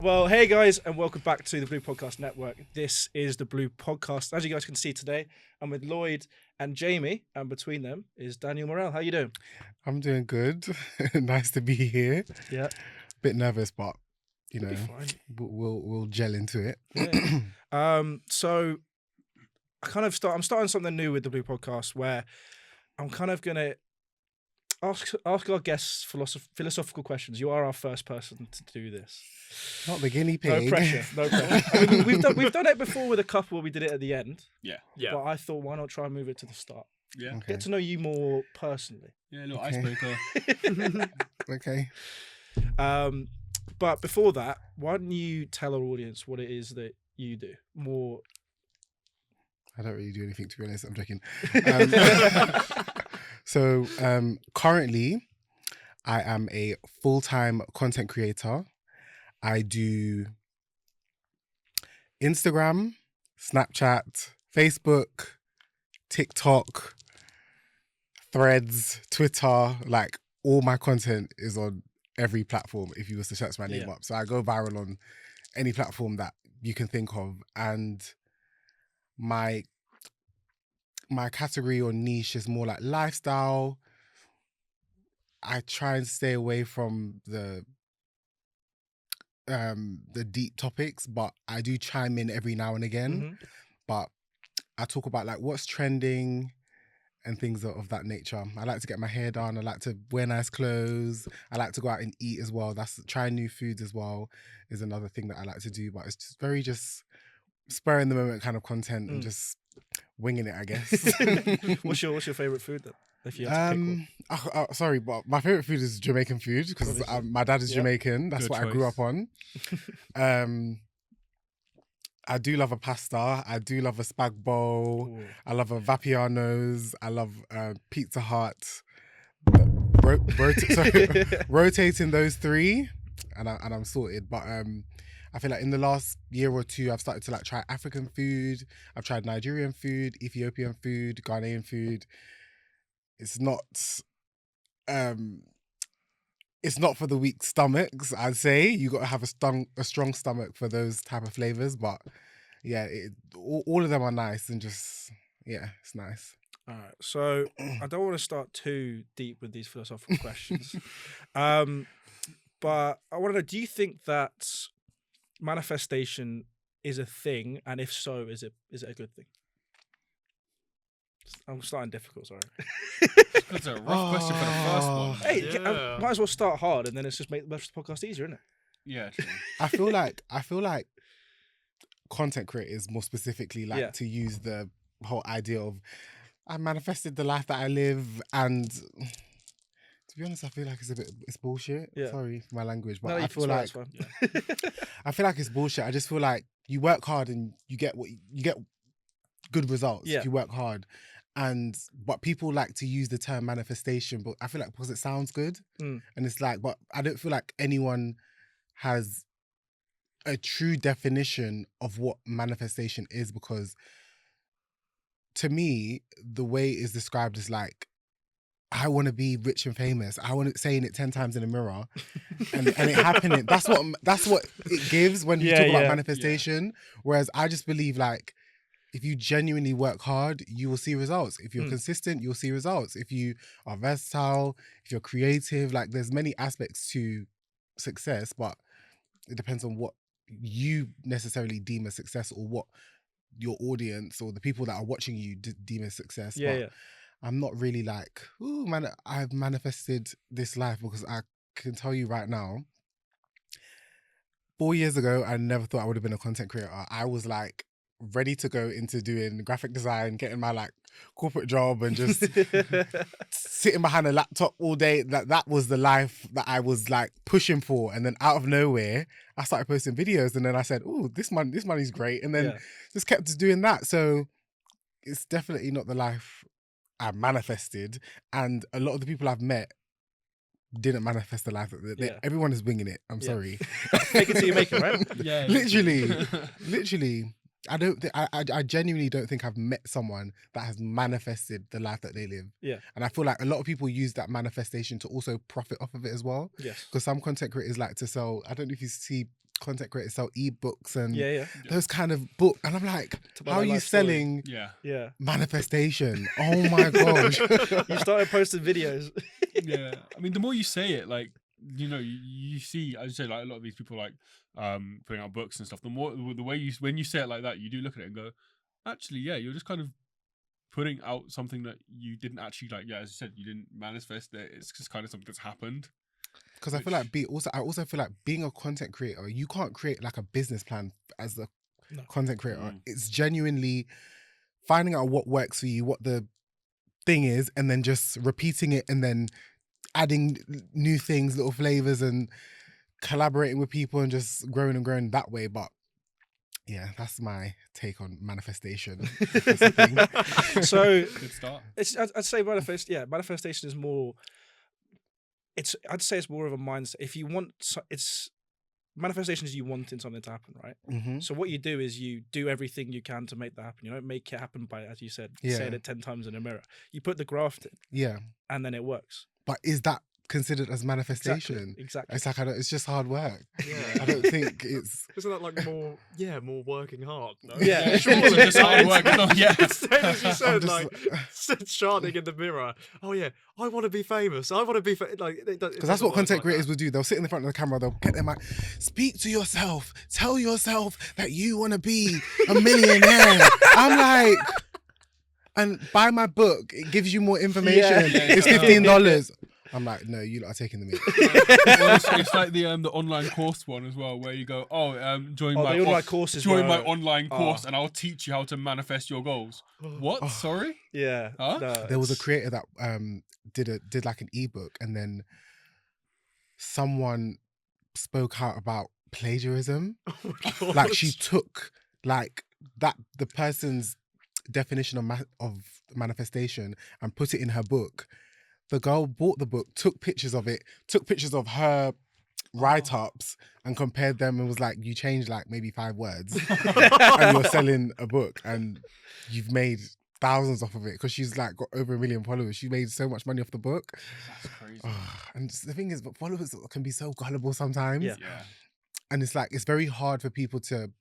Well, hey guys, and welcome back to the Blue Podcast Network. This is the Blue Podcast. As you guys can see today, I'm with Lloyd and Jamie, and between them is Daniel Murrell. How you doing? I'm doing good. Nice to be here. Yeah, Bit nervous, but you you'll know, be fine. we'll gel into it. Yeah. So I'm starting something new with the Blue Podcast where I'm kind of gonna ask our guests philosophical questions. You are our first person to do this. Not the guinea No pig. pressure. No pressure. I mean, we've done it before with a couple where we did it at the end. Yeah. But I thought, why not try and move it to the start? Yeah. Okay. Get to know you more personally. Yeah, a little Okay. icebreaker. Okay. But before that, why don't you tell our audience what it is that you do? More. I don't really do anything, to be honest. I'm joking. So currently, I am a full-time content creator. I do Instagram, Snapchat, Facebook, TikTok, Threads, Twitter. Like, all my content is on every platform if you was to search my name up. So I go viral on any platform that you can think of. And my category or niche is more like lifestyle. I try and stay away from the deep topics, but I do chime in every now and again. But I talk about like what's trending and things of that nature. I like to get my hair done. I like to wear nice clothes. I like to go out and eat as well. Trying new foods as well is another thing that I like to do. But it's just very spur in the moment kind of content and just winging it, I guess. What's your favorite food then? If you had to pick one. Sorry, but my favorite food is Jamaican food because my dad is Jamaican. That's Good what choice. I grew up on. I do love a pasta. I do love a spag bowl. Ooh. I love a Vapiano's. I love Pizza Hut. Rotating those three, and I'm sorted. But I feel like in the last year or two, I've started to like try African food. I've tried Nigerian food, Ethiopian food, Ghanaian food. It's not for the weak stomachs, I'd say. You got to have a strong stomach for those type of flavors. But yeah, all of them are nice and just, yeah, it's nice. All right. So I don't want to start too deep with these philosophical questions. But I want to know, do you think that manifestation is a thing? And if so, is it a good thing? I'm starting difficult, sorry. That's a rough question for the first one. Hey, might as well start hard and then it's just make the podcast easier, isn't it? Yeah, true. I feel like content creators more specifically like to use the whole idea of I manifested the life that I live, and to be honest, I feel like it's bullshit. Yeah. Sorry for my language, but No, I feel like I feel like it's bullshit. I just feel like you work hard and you get good results. Yeah. If you work hard. But people like to use the term manifestation, but I feel like because it sounds good, and it's like, but I don't feel like anyone has a true definition of what manifestation is, because to me, the way it's described is like, I want to be rich and famous. I want to saying it 10 times in a mirror and it happening. That's what it gives when you talk about manifestation. Yeah. Whereas I just believe like, if you genuinely work hard, you will see results. If you're consistent, you'll see results. If you are versatile, if you're creative, like there's many aspects to success, but it depends on what you necessarily deem as success or what your audience or the people that are watching you deem as success. But I'm not really like, ooh, man, I've manifested this life, because I can tell you right now, 4 years ago, I never thought I would have been a content creator. I was like, ready to go into doing graphic design, getting my like corporate job and just sitting behind a laptop all day. That was the life that I was like pushing for. And then out of nowhere, I started posting videos, and then I said, "Oh, this money's great," and then just kept doing that. So it's definitely not the life I manifested. And a lot of the people I've met didn't manifest the life. Everyone is winging it. I'm sorry. Fake it till you make it, right? Yeah. Literally. I genuinely don't think I've met someone that has manifested the life that they live. Yeah. And I feel like a lot of people use that manifestation to also profit off of it as well. Yes. Because some content creators like to sell, I don't know if you see content creators sell ebooks and Yeah. those kind of book, and I'm like, about how their are you life story. selling Yeah. manifestation? Oh my gosh. You started posting videos. Yeah. I mean, the more you say it, like, you see, as you say, like a lot of these people like putting out books and stuff. The way when you say it like that, you do look at it and go, actually, yeah, you're just kind of putting out something that you didn't actually like. Yeah, as you said, you didn't manifest it. It's just kind of something that's happened. Because I feel like I also feel like being a content creator, you can't create like a business plan as a content creator. It's genuinely finding out what works for you, what the thing is, and then just repeating it and then adding new things, little flavors, and collaborating with people and just growing that way. But yeah, that's my take on manifestation. So Good start. I'd say manifestation is more. I'd say it's more of a mindset. If you want, manifestation is you wanting something to happen, right? Mm-hmm. So what you do is you do everything you can to make that happen. You don't make it happen by, as you said, saying it 10 times in a mirror. You put the graft in, and then it works. But is that considered as manifestation? Exactly. It's like it's just hard work. Yeah. I don't think it's. Isn't that like more working hard? No? Yeah, Surely. Just hard work. Yeah. Same as you said, like shining in the mirror. Oh yeah, I want to be famous. I want to be Because that's what content creators would do. They'll sit in the front of the camera. They'll get their mic. Speak to yourself. Tell yourself that you want to be a millionaire. I'm like, and buy my book. It gives you more information. It's $15. I'm like, no, you lot are taking the meat. Well, it's like the online course one as well, where you go, join my online courses. Join my online course, and I'll teach you how to manifest your goals. What? Sorry? Yeah. Huh? No, There was a creator that did like an ebook, and then someone spoke out about plagiarism. Like she took like that the person's definition of manifestation and put it in her book. The girl bought the book, took pictures of it, took pictures of her write-ups and compared them and was like, you changed like maybe 5 words and you're selling a book and you've made thousands off of it because she's like got over 1 million followers. She made so much money off the book. That's crazy. And the thing is, but followers can be so gullible sometimes. Yeah. And it's like, it's very hard for people to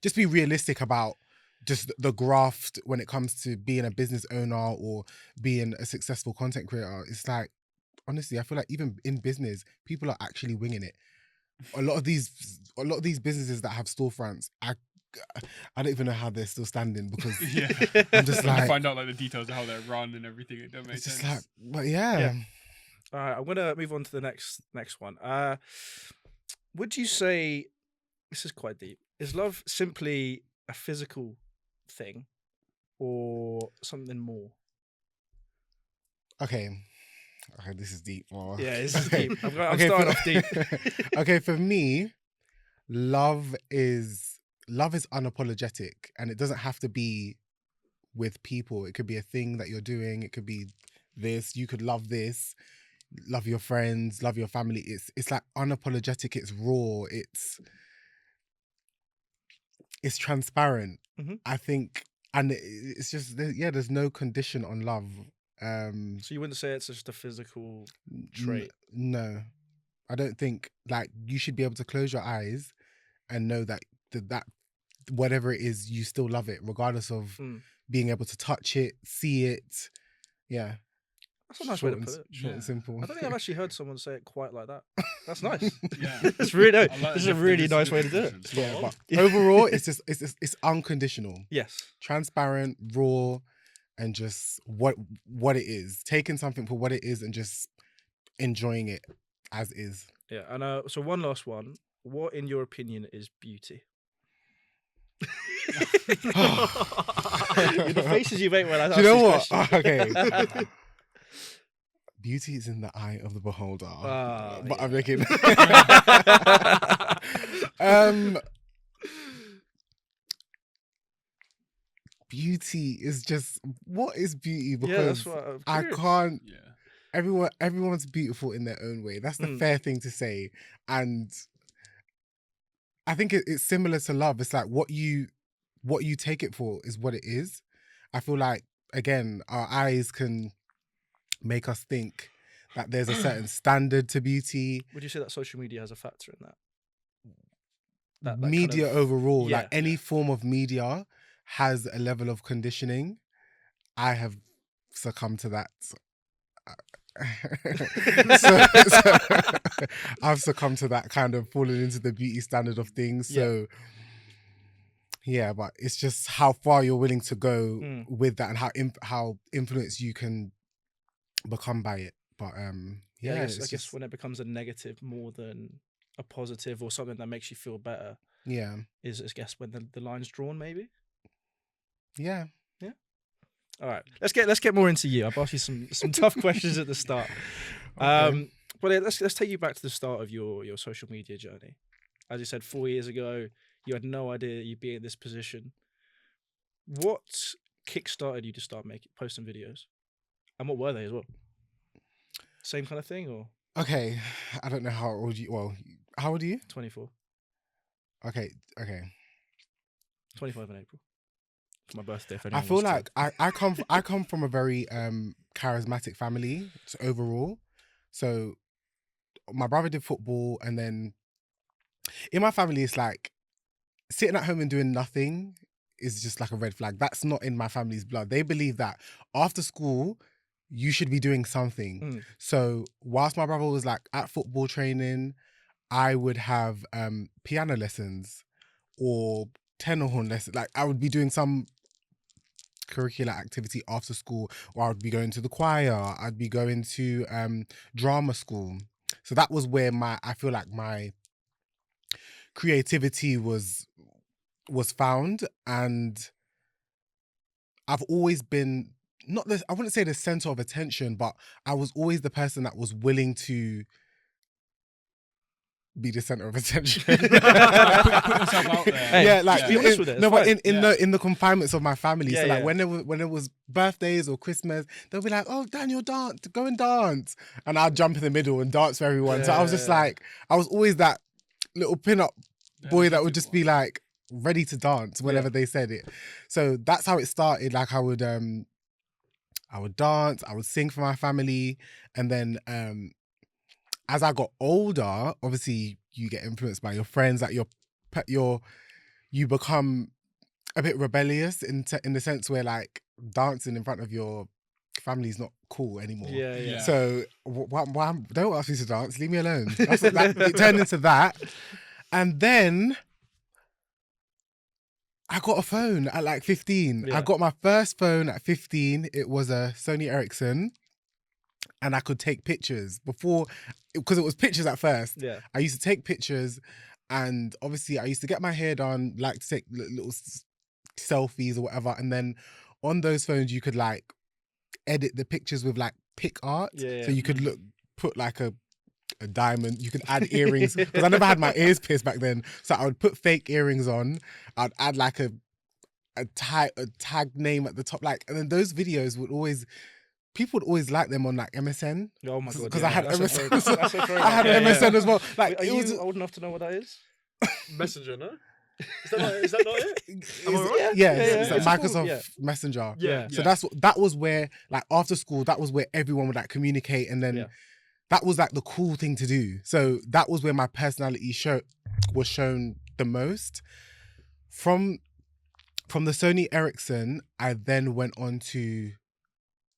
just be realistic about just the graft when it comes to being a business owner or being a successful content creator. It's like, honestly, I feel like even in business, people are actually winging it. A lot of these businesses that have storefronts, I don't even know how they're still standing because I'm just like, find out like the details of how they're run and everything. It don't make sense. It's just like, but yeah. All right, I'm gonna move on to the next one. Would you say this is quite deep? Is love simply a physical thing or something more? Okay, this is deep. Oh. Yeah, this is deep. I'm starting off deep. Okay, for me, love is unapologetic, and it doesn't have to be with people. It could be a thing that you're doing. It could be this. You could love this, love your friends, love your family. It's like unapologetic. It's raw. It's transparent. Mm-hmm. I think, and it's just there's no condition on love. So you wouldn't say it's just a physical trait? No, I don't think. Like, you should be able to close your eyes and know that whatever it is, you still love it, regardless of being able to touch it, see it. Yeah. That's a nice way to put it. Short and simple. I don't think I've actually heard someone say it quite like that. That's nice. Yeah. It's really, Like this is a really nice way to do it. Yeah, but overall, it's unconditional. Yes. Transparent, raw, and just what it is. Taking something for what it is and just enjoying it as is. Yeah, and so one last one. What, in your opinion, is beauty? The faces you make when I ask Do you know this what? question. Okay. Beauty is in the eye of the beholder. But I'm making. Beauty is just, what is beauty? Because that's what I'm I curious. can't. Yeah. Everyone's beautiful in their own way. That's the fair thing to say. And I think it's similar to love. It's like what you take it for is what it is. I feel like, again, our eyes can make us think that there's a certain standard to beauty. Would you say that social media has a factor in that? that media kind of, overall, yeah. like any form of media has a level of conditioning. I have succumbed to that. So I've succumbed to that kind of falling into the beauty standard of things. So yeah, but it's just how far you're willing to go with that, and how influenced you can become by it. But I guess when it becomes a negative more than a positive or something that makes you feel better, is I guess when the line's drawn, maybe. Yeah. All right, let's get more into you. I've asked you some tough questions at the start. Okay. But let's take you back to the start of your social media journey. As you said, 4 years ago, you had no idea you'd be in this position. What kickstarted you to start posting videos, and what were they as well? Same kind of thing, or? Okay, I don't know how old you. Well, how old are you? 24. Okay. 25 in April. It's my birthday. If I anyone feel wants like I come from a very charismatic family overall. So my brother did football, and then in my family, it's like sitting at home and doing nothing is just like a red flag. That's not in my family's blood. They believe that after school, you should be doing something. So whilst my brother was like at football training, I would have piano lessons or tenor horn lessons. Like I would be doing some curricular activity after school, or I would be going to the choir. I'd be going to drama school. So that was where I feel like my creativity was found, and I've always been I wouldn't say the center of attention, but I was always the person that was willing to be the center of attention. Put yourself out there. Hey, Yeah, like be honest with it. no, It's but fine. in the confinements of my family. Yeah, So like yeah. when there was birthdays or Christmas, they'll be like, "Oh, Daniel, dance, go and dance," and I'd jump in the middle and dance for everyone. So I was just Yeah. like, I was always that little pin-up boy that would just be like ready to dance whenever they said it. So that's how it started. Like I would dance, I would sing for my family, and then as I got older, obviously you get influenced by your friends. Like you become a bit rebellious in the sense where like dancing in front of your family is not cool anymore. Yeah. So don't ask me to dance. Leave me alone. It turned into that, and then I got a phone at like 15. Yeah. I got my first phone at 15. It was a Sony Ericsson, and I could take pictures because it was pictures at first. Yeah. I used to take pictures, and obviously I used to get my hair done, like to take little selfies or whatever. And then on those phones, you could like edit the pictures with like pic art. Yeah. So you could put like a diamond. You could add earrings, because I never had my ears pierced back then. So I would put fake earrings on. I'd add like a tag name at the top, like, and then those videos people would always like them on like MSN. Oh my god! Because I had that's MSN. that's a I had an MSN as well. Like, Are it was you old enough to know what that is? Messenger, no? Is that not it? Am I right? Yeah, Yeah, it's yeah. like It's cool, Microsoft Messenger. Yeah. So that was where, like, after school, that was where everyone would like communicate, and then that was like the cool thing to do. So that was where my personality was shown the most. From the Sony Ericsson, I then went on to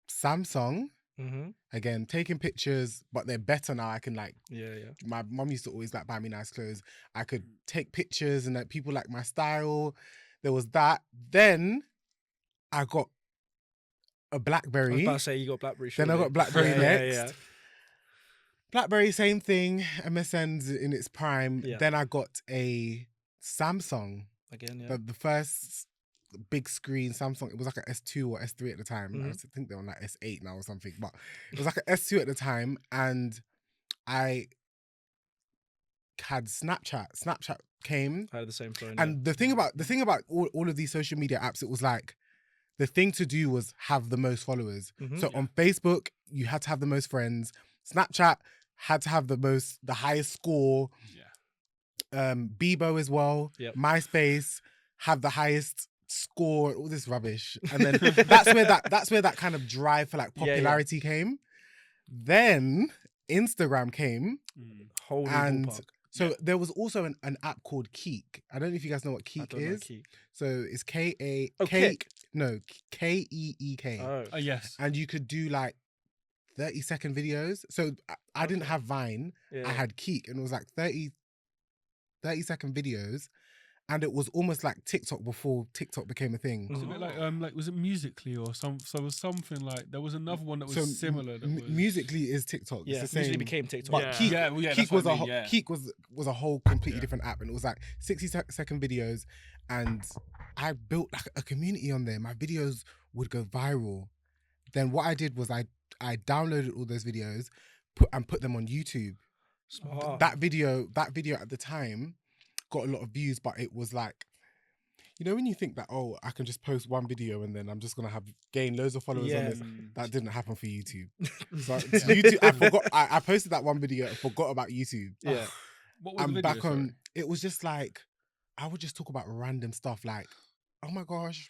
Samsung. Mm-hmm. Again, taking pictures, but they're better now. I can like, Yeah. my mum used to always like buy me nice clothes. I could take pictures, and that people like my style. There was that. Then I got a I was BlackBerry. about to say you got BlackBerry. Then I surely. got BlackBerry next. Yeah. BlackBerry, same thing. MSN's in its prime. Yeah. Then I got a Samsung. Again, yeah. The first big screen Samsung. It was like an S2 or S3 at the time. Mhm. I think they're on like S8 now or something. But it was like an S2 at the time, and I had Snapchat. Snapchat came, I had the same phone. and the thing about all of these social media apps, it was like the thing to do was have the most followers. Mhm. So on Facebook, you had to have the most friends. Snapchat had to have the highest score. Bebo as well. Yep. MySpace have the highest score. All this rubbish, and then that's where that kind of drive for like popularity came. Then Instagram came, Whole new and ballpark. So there was also an app called Keek. I don't know if you guys know what I Keek don't know is. Keek. So it's K-A... Oh, Kick. No, Keek. Oh. Yes. And you could do like 30-second videos. So I didn't have Vine. Yeah. I had Keek, and it was like 30-second videos. And it was almost like TikTok before TikTok became a thing. Was it a bit like was it Musically or some? So it was something like there was another one that was So similar. That was Musically is TikTok. Yeah, it's the Musical.ly same. became TikTok. But Yeah. Keek, Yeah, well, yeah, Keek that's was what I a mean, yeah. Keek was a whole completely different app, and it was like 60-second videos, and I built like a community on there. My videos would go viral. Then what I did was I downloaded all those videos, put them on YouTube. Smart. That video at the time got a lot of views, but it was like, you know, when you think that, oh, I can just post one video and then I'm just gonna gain loads of followers on Yeah. this. That didn't happen for YouTube. So YouTube, I forgot. I posted that one video, forgot about YouTube. Yeah. What was I'm the video? back on. It was just like, I would just talk about random stuff, like, oh my gosh,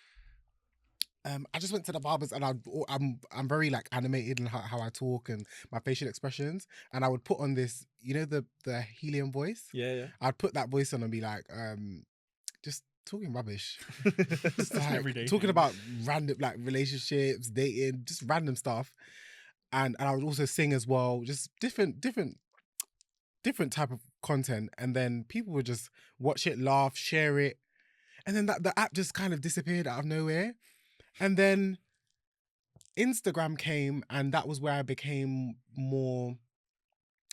I just went to the barbers, and I'm very like animated in how I talk and my facial expressions, and I would put on this, you know, the helium voice. Yeah. I'd put that voice on and be like, just talking rubbish, just like Everyday talking thing. about random like relationships, dating, just random stuff, and I would also sing as well, just different type of content, and then people would just watch it, laugh, share it, and then the app just kind of disappeared out of nowhere, and then Instagram came, and that was where I became more.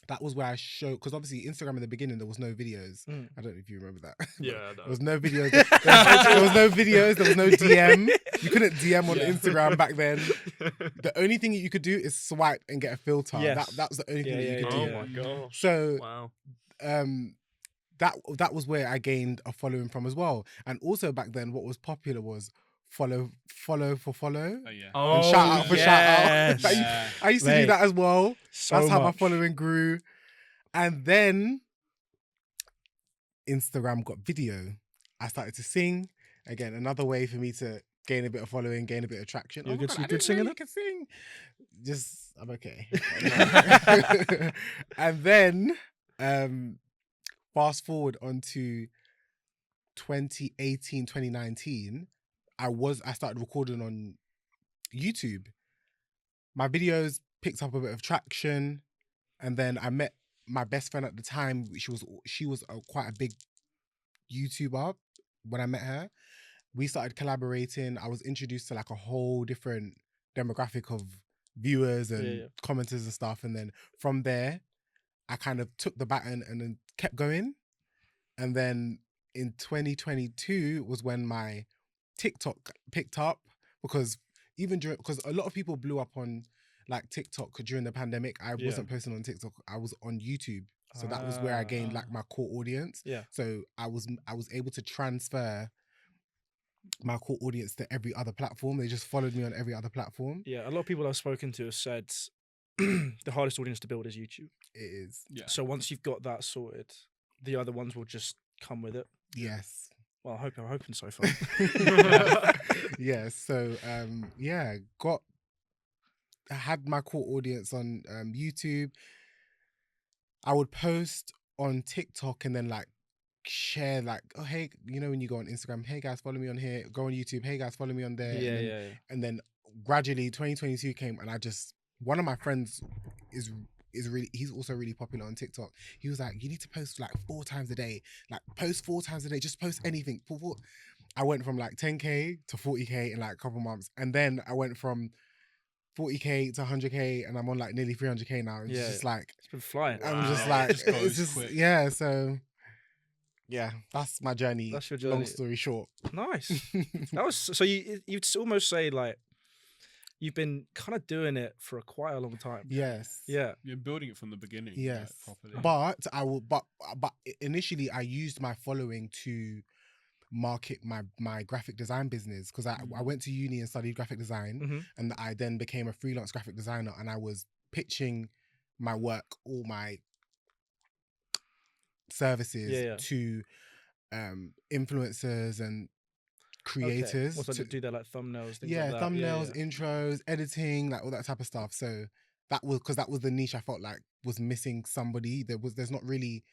That was where I showed, because obviously Instagram in the beginning there was no videos. I don't know if you remember that. Yeah, There was no videos. There was no videos. There was no DM. You couldn't DM on Instagram back then. The only thing you could do is swipe and get a filter. Yes. That was the only thing that you could Oh do. my gosh. So Wow. that was where I gained a following from as well. And also back then, what was popular was follow for follow. Oh yeah. Oh, And shout out for shout out. yes. Yeah. I used to do Mate, that as well. So That's how my much. following grew. And then Instagram got video. I started to sing. Again, another way for me to gain a bit of following, gain a bit of traction. You're Oh my good- God, you're I good didn't know singer you then? can sing. Just, I'm okay. And then fast forward onto 2018, 2019, I started recording on YouTube. My videos picked up a bit of traction, and then I met my best friend at the time. She was quite a big YouTuber when I met her. We started collaborating. I was introduced to like a whole different demographic of viewers and commenters and stuff, and then from there I kind of took the baton and then kept going. And then in 2022 was when my TikTok picked up, because because a lot of people blew up on like TikTok during the pandemic. I wasn't posting on TikTok. I was on YouTube. So that was where I gained like my core audience. Yeah. So I was able to transfer my core audience to every other platform. They just followed me on every other platform. Yeah, a lot of people I've spoken to have said the hardest audience to build is YouTube. It is. Yeah. So once you've got that sorted, the other ones will just come with it. Yes. Well, I'm hoping so far. Yeah. So I had my core audience on YouTube. I would post on TikTok and then like share like, oh hey, you know when you go on Instagram, hey guys, follow me on here. Go on YouTube, hey guys, follow me on there. Yeah. And then gradually 2022 came, and one of my friends is really, he's also really popular on TikTok. He was like, you need to post like 4 times a day. Like post 4 times a day. Just post anything. I went from like 10K to 40K in like a couple months. And then I went from 40K to 100K, and I'm on like nearly 300K now. It's just like, It's been flying. I'm just Wow. like, It just goes it's just, quick. yeah. So yeah, that's my journey. That's your Long journey. story short. Nice. That was so you'd almost say like you've been kind of doing it for quite a long time. Yes. Yeah. You're building it from the beginning. Yes. Like, properly. But initially I used my following to market my graphic design business, because I went to uni and studied graphic design, and I then became a freelance graphic designer, and I was pitching my work, all my services to influencers and creators. What's to do that like thumbnails, things yeah, like that. thumbnails, intros, editing, like all that type of stuff. So that was the niche I felt like was missing somebody. There's not really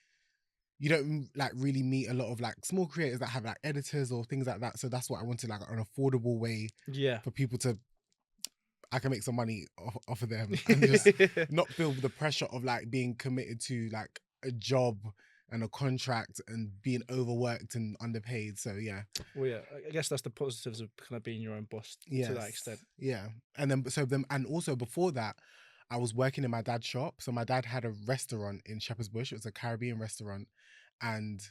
you don't like really meet a lot of like small creators that have like editors or things like that. So that's what I wanted, like an affordable way Yeah. for people to, I can make some money off of them and just not feel the pressure of like being committed to like a job and a contract and being overworked and underpaid. So yeah. Well, yeah, I guess that's the positives of kind of being your own boss to that extent. Yeah. And and also before that, I was working in my dad's shop. So my dad had a restaurant in Shepherd's Bush. It was a Caribbean restaurant. And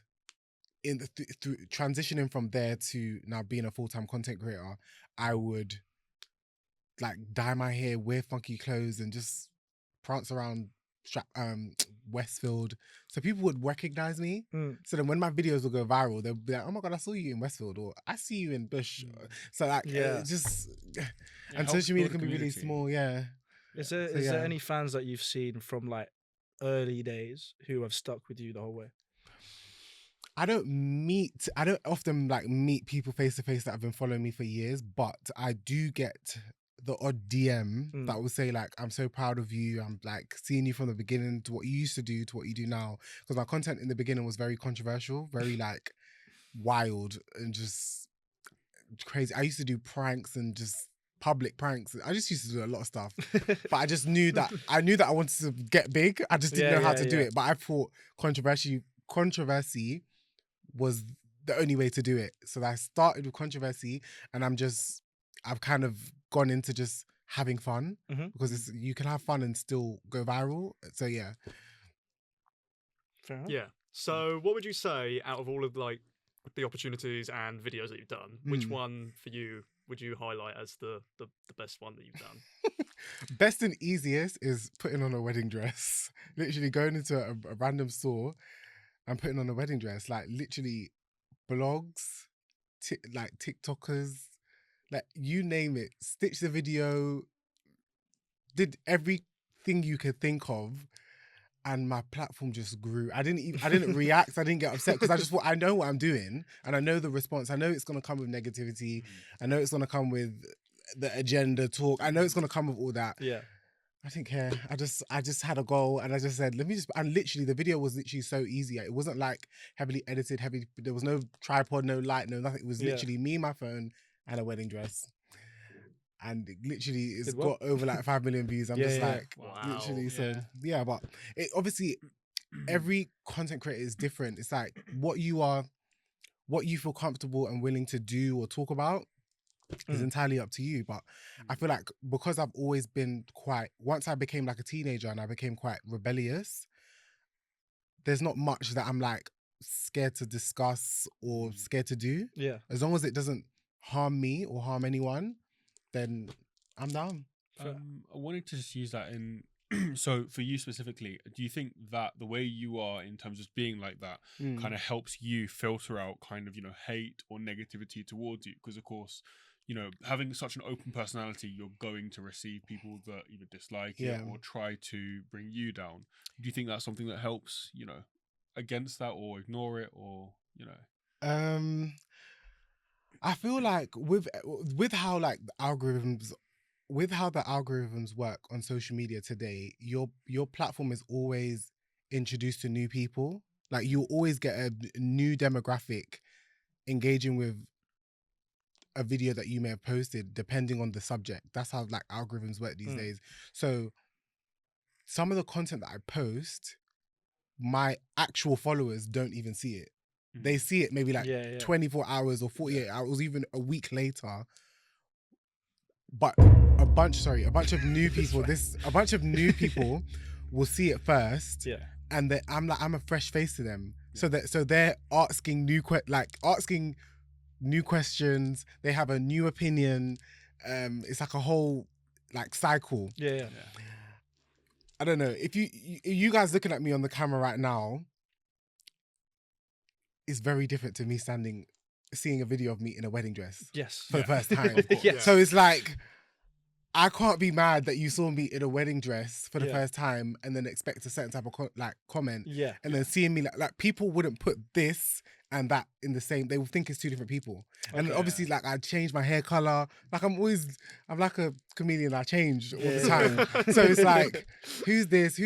in the through transitioning from there to now being a full-time content creator, I would like dye my hair, wear funky clothes, and just prance around Westfield. So people would recognize me. So then when my videos would go viral, they'll be like, "Oh my God, I saw you in Westfield," or "I see you in Bush." So like, just and social media can be really small. Yeah. Is there any fans that you've seen from like early days who have stuck with you the whole way? I don't often like meet people face to face that have been following me for years, but I do get the odd DM that will say like, "I'm so proud of you. I'm like seeing you from the beginning to what you used to do to what you do now." Because my content in the beginning was very controversial, very like wild and just crazy. I used to do pranks and just public pranks. I just used to do a lot of stuff, but I just knew that I wanted to get big. I just didn't know how to do it. But I thought controversy was the only way to do it. So I started with controversy, and I've kind of gone into just having fun because you can have fun and still go viral. So yeah. Fair enough. Yeah. So what would you say out of all of like the opportunities and videos that you've done, which one for you would you highlight as the best one that you've done? Best and easiest is putting on a wedding dress. Literally going into a random store and putting on a wedding dress. Like literally blogs, like TikTokers, like you name it. Stitch the video, did everything you could think of, and my platform just grew. I didn't react. I didn't get upset because I just thought I know what I'm doing and I know the response. I know it's gonna come with negativity. I know it's gonna come with the agenda talk. I know it's gonna come with all that. Yeah. I didn't care. I just had a goal and I just said, and literally the video was literally so easy. It wasn't like heavily edited, there was no tripod, no light, no nothing. It was literally me, my phone, and a wedding dress. And literally it's got over like 5 million views. I'm literally, so yeah, but it obviously every content creator is different. It's like what you feel comfortable and willing to do or talk about is entirely up to you. But I feel like because I've always been once I became like a teenager and I became quite rebellious, there's not much that I'm like scared to discuss or scared to do. Yeah. As long as it doesn't harm me or harm anyone, then I'm down. I wanted to just use that in so for you specifically, do you think that the way you are in terms of being like that kind of helps you filter out kind of, hate or negativity towards you? Because of course, having such an open personality, you're going to receive people that either dislike it or try to bring you down. Do you think that's something that helps, against that, or ignore it, or, I feel like with how like with how the algorithms work on social media today, your platform is always introduced to new people. Like you'll always get a new demographic engaging with a video that you may have posted, depending on the subject. That's how like algorithms work these days. So some of the content that I post, my actual followers don't even see it. They see it maybe like 24 hours or 48 hours, even a week later. But a bunch of new people, will see it first. Yeah. And I'm a fresh face to them. Yeah. So they're asking new questions. They have a new opinion. It's like a whole like cycle. Yeah. I don't know. If you guys looking at me on the camera right now, it's very different to me seeing a video of me in a wedding dress. Yes. For the first time. Yeah. So it's like, I can't be mad that you saw me in a wedding dress for the first time and then expect a certain type of comment. Yeah. And then seeing me like people wouldn't put this and that in the same, they would think it's two different people. Okay, and obviously like I changed my hair color. Like I'm like a comedian, I change all the time. So it's like, who's this?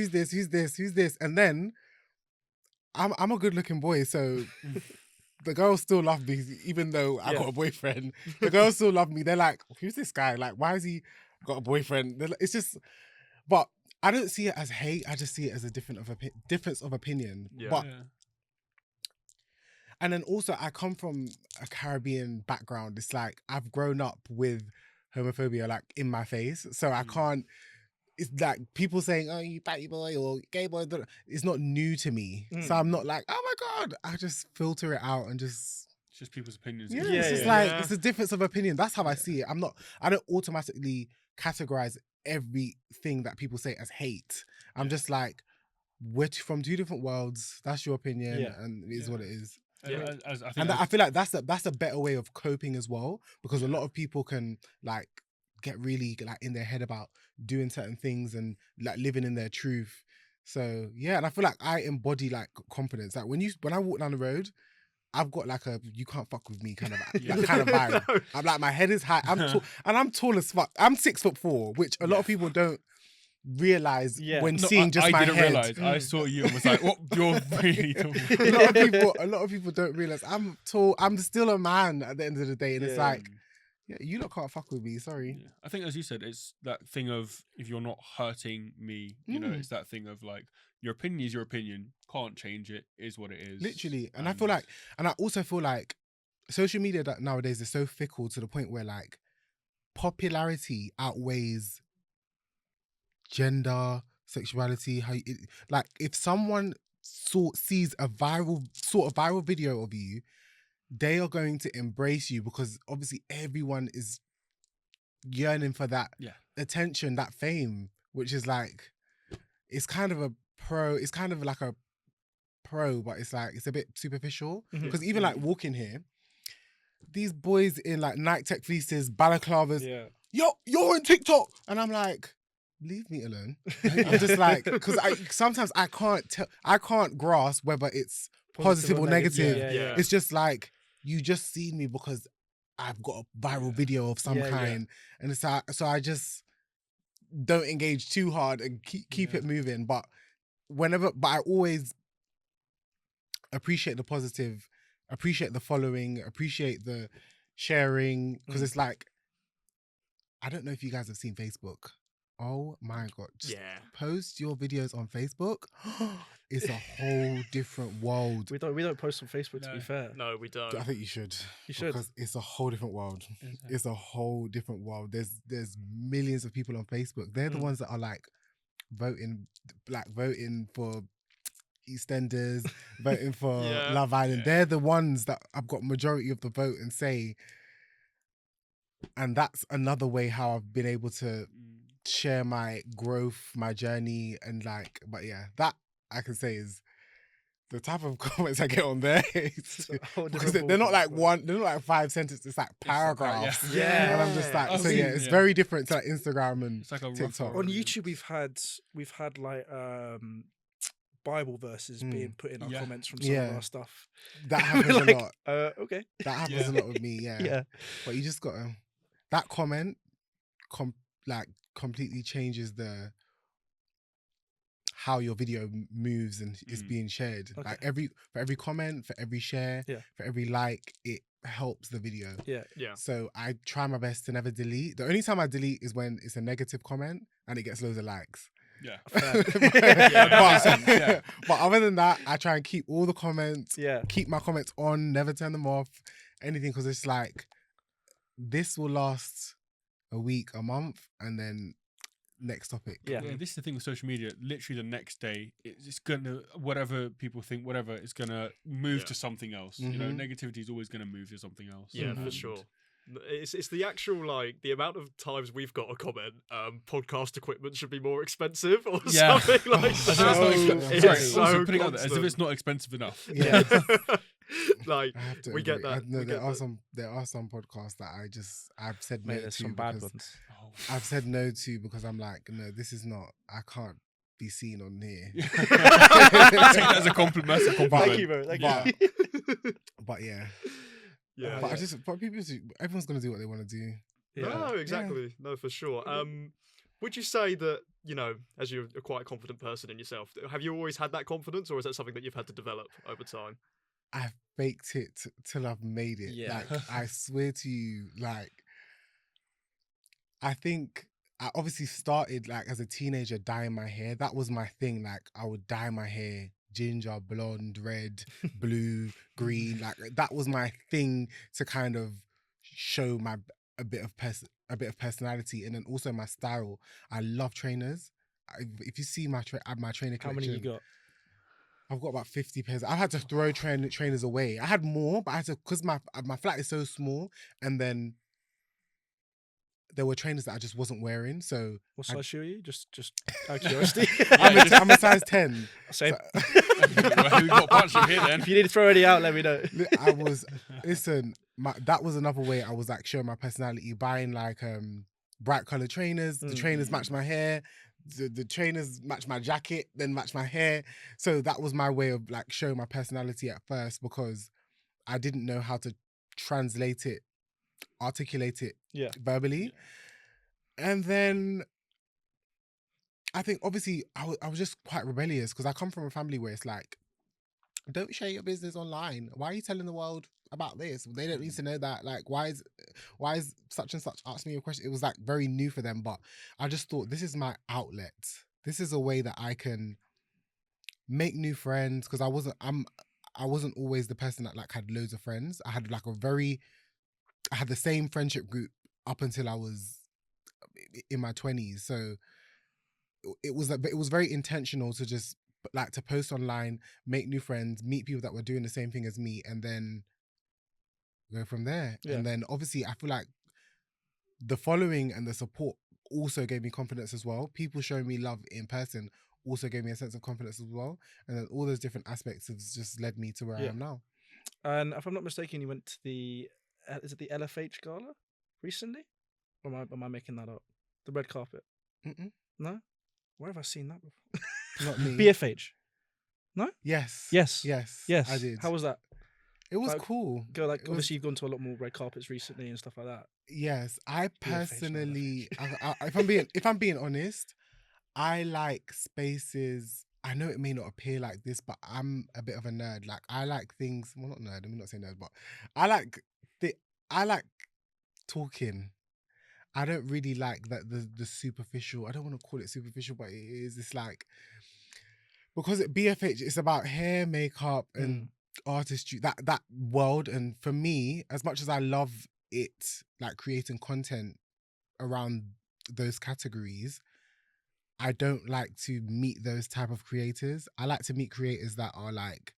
And then I'm a good looking boy, so the girls still love me, even though I Yeah. got a boyfriend. The girls still love me. They're like, who's this guy? Like, why has he got a boyfriend? It's just, but I don't see it as hate. I just see it as a difference of opinion. Yeah. But and then also, I come from a Caribbean background. It's like I've grown up with homophobia like in my face, so I can't. It's like people saying, "Oh, you batty boy" or "gay boy." It's not new to me, so I'm not like, "Oh my god!" I just filter it out and just. It's just people's opinions. Yeah, Yeah, it's just yeah. like Yeah. it's a difference of opinion. That's how I see it. I don't automatically categorize everything that people say as hate. I'm just like, we're from two different worlds. That's your opinion, Yeah. and it is what it is. Yeah. As I think And I feel like that's a better way of coping as well, because a lot of people can like get really like in their head about doing certain things and like living in their truth. So yeah, and I feel like I embody like confidence. Like when I walk down the road, I've got like a you can't fuck with me kind of like, kind of vibe. I'm like, my head is high. I'm tall, and I'm tall as fuck. I'm 6'4", which a lot of people don't realize when seeing just I my didn't head. realize. I saw you and was like, "What? You're really tall." A lot of people don't realize I'm tall. I'm still a man at the end of the day, and it's like, yeah, you lot can't fuck with me. Sorry. Yeah. I think, as you said, it's that thing of if you're not hurting me, you know, it's that thing of like your opinion is your opinion. Can't change it. Is what it is. Literally, and I feel like, and I also feel like social media that nowadays is so fickle to the point where like popularity outweighs gender, sexuality. Like if someone sees a viral video of you, they are going to embrace you because obviously everyone is yearning for that attention, that fame, which is like, it's kind of like a pro, but it's like, it's a bit superficial. Because even like walking here, these boys in like Nike Tech fleeces, balaclavas, yo, you're on TikTok. And I'm like, leave me alone. I'm just like, because sometimes I can't grasp whether it's positive or negative. Yeah. It's just like, you just see me because I've got a viral video of some kind. And it's like, so I just don't engage too hard and keep it moving. But I always appreciate the positive, appreciate the following, appreciate the sharing. Because it's like, I don't know if you guys have seen Facebook. Oh my God. Just post your videos on Facebook. It's a whole different world. We don't post on Facebook, to be fair. No, we don't. I think you should. You should. Because it's a whole different world. It's a whole different world. There's millions of people on Facebook. They're the ones that are like voting for EastEnders, voting for Love Island. They're the ones that have got majority of the vote and say. And that's another way how I've been able to share my growth, my journey, and like, but yeah, that I can say is the type of comments I get on there. Because they're not like they're not like 5 sentences, it's like paragraphs. And I'm just like, it's very different to like Instagram and it's like a TikTok. On YouTube, we've had like Bible verses being put in our comments from some of our stuff. That happens a lot. Okay. That happens a lot with me, yeah. But you just gotta, that comment completely changes how your video moves and is being shared. Okay. Like for every comment, for every share, for every like, it helps the video. Yeah. So I try my best to never delete. The only time I delete is when it's a negative comment and it gets loads of likes. But other than that, I try and keep all the comments, keep my comments on, never turn them off, anything, because it's like, this will last a week, a month, and then next topic. This is the thing with social media. Literally the next day, it's gonna, whatever people think, whatever, it's gonna move to something else. You know, negativity is always gonna move to something else. Yeah, for sure. It's the actual, like, the amount of times we've got a comment, podcast equipment should be more expensive or something like that. Also putting out there as if it's not expensive enough. Like, I have to we get agree. that. There are some podcasts that I've said no to. Some bad ones. I've said no to because I'm like, no, this is not, I can't be seen on here. Take that as a compliment. Thank you, bro. Thank you. But yeah. Yeah. But everyone's gonna do what they want to do. No, exactly. No, for sure. Would you say that, as you're a quite confident person in yourself, have you always had that confidence, or is that something that you've had to develop over time? I've baked it till I've made it. Yeah. Like, I swear to you, like, I think I obviously started like as a teenager dyeing my hair. That was my thing. Like, I would dye my hair ginger, blonde, red, blue, green. Like, that was my thing to kind of show a bit of personality, and then also my style. I love trainers. If you see my trainer collection, How many you got? I've got about 50 pairs. I've had to throw trainers away. I had more, but I had to, because my flat is so small, and then there were trainers that I just wasn't wearing. So What size shoe are you? Just out of curiosity. I'm a size 10. Same. So, Well, we've got a bunch of here then. If you need to throw any out, let me know. listen, that was another way I was like showing my personality, buying like bright colored trainers. The trainers match my hair. The trainers match my jacket, then match my hair. So that was my way of like showing my personality at first, because I didn't know how to articulate it verbally. Yeah. And then I think obviously I was just quite rebellious, because I come from a family where it's like, don't share your business online. Why are you telling the world about this? They don't need to know that. Like, why is such and such asking me a question? It was like very new for them, but I just thought, this is my outlet. This is a way that I can make new friends, because I wasn't always the person that like had loads of friends. I had like I had the same friendship group up until I was in my 20s. So it was very intentional to just like to post online, make new friends, meet people that were doing the same thing as me, and then go from there. Yeah. And then obviously I feel like the following and the support also gave me confidence as well. People showing me love in person also gave me a sense of confidence as well. And then all those different aspects have just led me to where I am now. And if I'm not mistaken, you went to the is it the LFH gala recently? Or am I making that up? The red carpet? Mm-mm. No? Where have I seen that before? Not me. BFH? No? Yes. Yes. I did. How was that? It was cool. Obviously you've gone to a lot more red carpets recently and stuff like that. Yes. I personally, if I'm being honest, I like spaces. I know it may not appear like this, but I'm a bit of a nerd. Like, I like things. Well, not nerd. I'm not saying nerd, but I like talking. I don't really like that the superficial. I don't want to call it superficial, but it is. It's like, because at BFH, it's about hair, makeup, and artistry. That world. And for me, as much as I love it, like creating content around those categories, I don't like to meet those type of creators. I like to meet creators that are like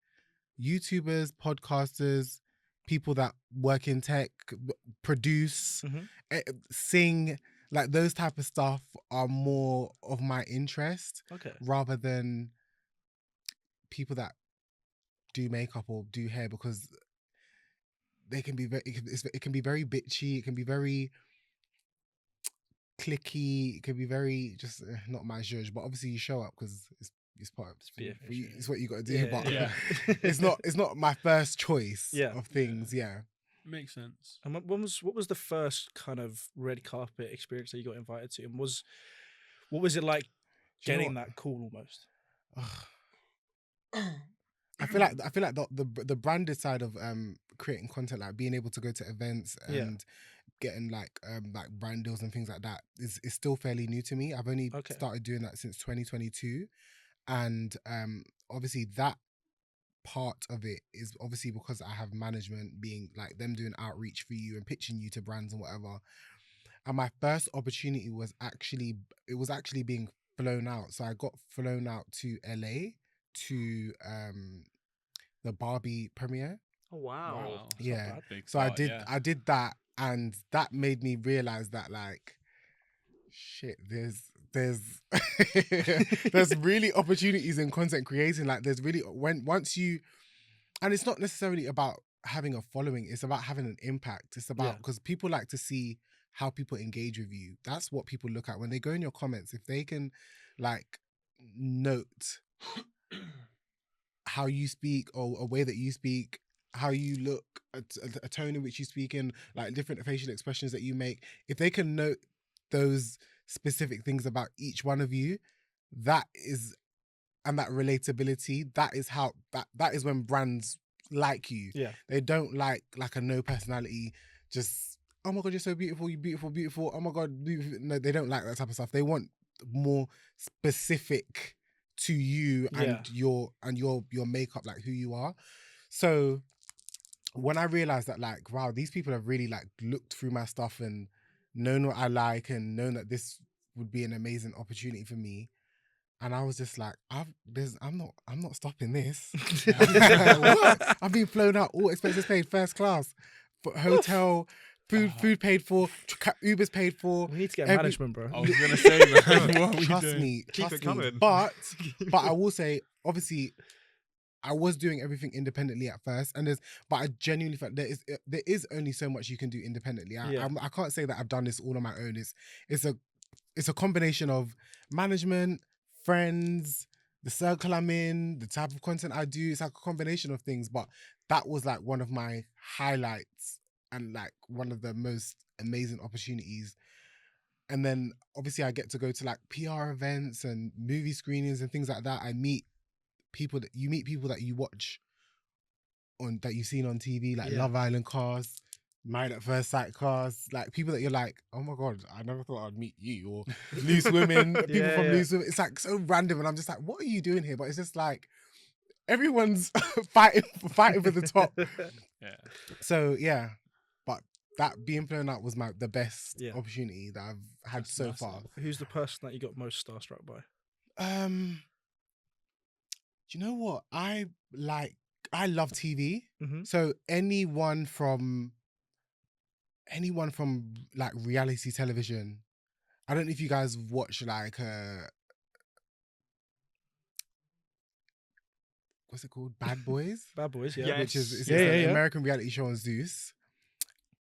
YouTubers, podcasters, people that work in tech, produce, sing. Like, those type of stuff are more of my interest, rather than people that do makeup or do hair, because they can be it can be very bitchy. It can be very clicky. It can be very just not my judge. But obviously you show up because it's part of it's what you got to do. But it's not my first choice of things. Yeah. Makes sense. And what was the first kind of red carpet experience that you got invited to, and what was it like getting that call almost? I feel like the branded side of creating content, like being able to go to events and getting like brand deals and things like that is still fairly new to me. I've only started doing that since 2022, and obviously that part of it is obviously because I have management, being like them doing outreach for you and pitching you to brands and whatever. And my first opportunity was actually being flown out. So I got flown out to LA to the Barbie premiere. Oh wow. Yeah. So I did that, and that made me realize that, like, shit, there's there's really opportunities in content creating. Like, there's really and it's not necessarily about having a following, it's about having an impact. It's about, because people like to see how people engage with you. That's what people look at when they go in your comments. If they can like note how you speak, or a way that you speak, how you look, a tone in which you speak in, like different facial expressions that you make, if they can note those specific things about each one of you, that is, and that relatability, that is when brands like you. Yeah. They don't like a no personality, just, oh my God, you're so beautiful, you're beautiful, beautiful. Oh my God, beautiful. No, they don't like that type of stuff. They want more specific to you and your makeup, like who you are. So when I realized that, like, wow, these people have really like looked through my stuff and known what I like and known that this would be an amazing opportunity for me. And I was just like, I'm not stopping this. What? I've been flown out, all expenses paid, first class, but hotel, food paid for, Uber's paid for. We need to get management, bro. I was gonna say, man, what are we Trust doing? me, Keep it coming. But I will say, obviously, I was doing everything independently at first, but I genuinely felt there is only so much you can do independently. I can't say that I've done this all on my own. It's a combination of management, friends, the circle I'm in, the type of content I do. It's like a combination of things, but that was like one of my highlights and like one of the most amazing opportunities. And then obviously I get to go to like PR events and movie screenings and things like that. I meet people that you watch on, that you've seen on TV, like Love Island cast, Married at First Sight cast, like people that you're like, oh my God, I never thought I'd meet you. Or Loose Women, people from Loose Women. It's like so random, and I'm just like, what are you doing here? But it's just like everyone's fighting for the top. Yeah. So yeah, but that being flown out was the best opportunity that I've had so far. Who's the person that you got most starstruck by? Do you know what? I love TV. Mm-hmm. So anyone from like reality television. I don't know if you guys watch like what's it called? Bad Boys? Bad Boys, yeah. Yes. Which is it's Yeah, an American reality show on Zeus.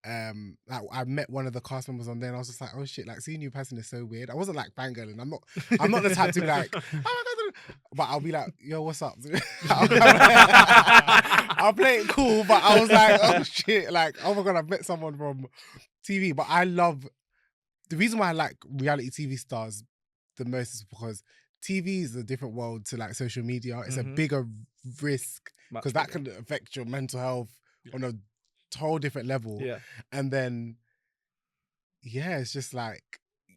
Like I met one of the cast members on there and I was just like, oh shit, like seeing you in person is so weird. I wasn't like fangirling. I'm not the type to be like, oh my God, but I'll be like, yo, what's up? I'll play it cool, but I was like, oh shit, like, oh my God, I've met someone from TV. But the reason why I like reality TV stars the most is because TV is a different world to like social media. It's a bigger risk because that can affect your mental health on a whole different level. Yeah. And then it's just like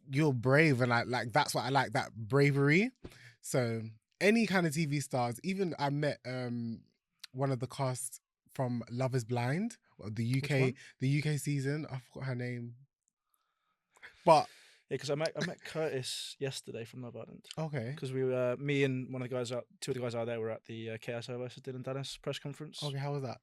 you're brave, and like that's what I like, that bravery. So any kind of TV stars, even I met one of the cast from Love is Blind, the UK season. I forgot her name. But yeah, because I met Curtis yesterday from Love Island. Okay. Because we were, me and two of the guys out there were at the KSI versus Dylan Dennis press conference. Okay, how was that?